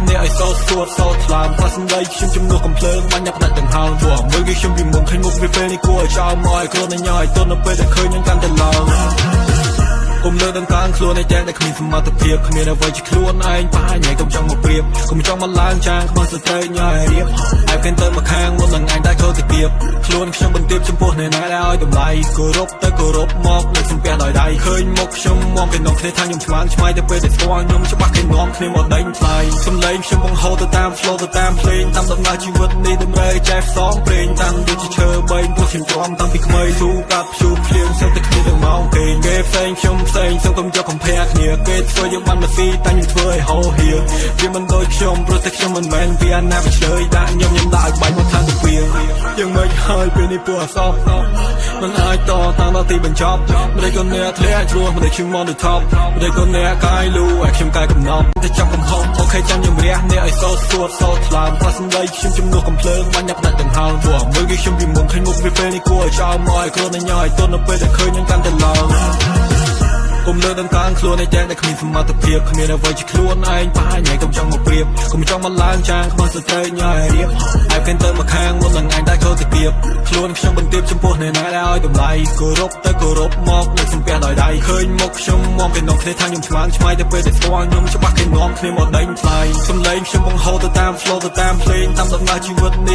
នេះឲ្យសោតសួតសោតខ្លាំងផ្លាស់សម្ដីខ្ញុំជំនួសកំភ្លើងបាញ់ដាក់ដង្ហើមព្រោះមើលគេខ្ញុំពីមុនឃើញមុខវាពេលនេះគួរឲ្យចោលមកឲ្យខ្លួនញ៉ាយទន់នៅពេលដែលឃើញនឹងកាន់តែឡើងគុំលើដង្កើងខ្លួនឯងតែគ្មានសមត្ថភាពគ្មានអ្វីជាខ្លួនឯងប៉ាញ៉ៃកុំចង់មកព្រៀបកុំចង់មកឡើងចាងខ្មៅស្ទើរញ៉ាយរៀបឯកទៅមកខាងមុននឹងឯងតែចូលទៅគៀបខ្លួនខ្ញុំបន្ទាបចំពោះអ្នកណាដែលឲ្យតម្លៃគោរពទៅគោរពមកលើកសំពះដោយដៃឃើញមុខខ្ញុំមកពីនំគ្នាថាខ្ញុំឆ្មាំងឆ្មៃទៅពេលដែលស្គាល់ខ្ញុំច្បាស់គេនាំគ្នាមកដេញថ្លៃសំឡេងខ្ញុំបង្ហូរទៅតាម flow ទៅតាមភ្លេងតាមដំណើរជីវិតនេះតម្រូវចែកផ្សងព្រេងតាំងដូចជាឈើបែងពោះខ្ញុំទ្រាំតាំងពីក្មេងស៊ូកាត់ភ្ជូរភ្លៀងសឹកតែគ្នាទាំងម៉ោងគេផ្សេងខ្ញុំផ្សេងសូមកុំយកកំភែគ្នាគេធ្វើយើងបានមកស៊ីតែខ្ញុំធ្វើឲ្យហោហៀវាមិនដូចខ្ញុំព្រោះតែខ្ញុំមិនមែនវាណាវាឆ្លើយដាក់ខ្ញុំដាក់ឲ្យបាញ់មកថាទៅវាយើងមិនហើយពេលនេះពោះអសោះមិនអាចតតាំងដល់ទីបញ្ចប់មិនได้កូនអ្នកធ្លាក់ជ្រោះមិនได้ខ្ញុំមកនៅ top មិនได้កូនអ្នកកាយលូឲ្យខ្ញុំកាយកំណត់តែចាប់កំហុសអូខេចាំខ្ញុំរះនេះឲ្យសោតសួតសោតខ្លាំងផ្លាស់សម្ដីខ្ញុំជំនួសកំភ្លើងបាញ់ដាក់ដង្ហើមព្រោះមើលគេខ្ញុំពីមុនឃើញមុខវាពេលនេះគួរឲ្យចោលមកឲ្យខ្លួនញ៉ាយទន់នៅពេលដែលឃើញនឹងកាន់តែឡើងគុំលើដង្កើងខ្លួនឯងតែគ្មានសមត្ថភាពគ្មានអ្វីជាខ្លួនឯងប៉ាញ៉ៃកុំចង់មកព្រៀបកុំចង់មកឡើងចាងខ្មៅស្ទើរញ៉ាយរៀបឯកទៅមកខាងមុននឹងឯងតែចូលទៅគៀបខ្លួនខ្ញុំបន្ទាបចំពោះអ្នកណាដែលឲ្យតម្លៃគោរពទៅគោរពមកលើកសំពះដោយដៃឃើញមុខខ្ញុំមកពីនំគ្នាថាខ្ញុំឆ្មាំងឆ្មៃទៅពេលដែលស្គាល់ខ្ញុំច្បាស់គេនាំគ្នាមកដេញថ្លៃសំឡេងខ្ញុំបង្ហូរទៅតាម flow ទៅតាមភ្លេងតាមដំណើរជីវិតនេះ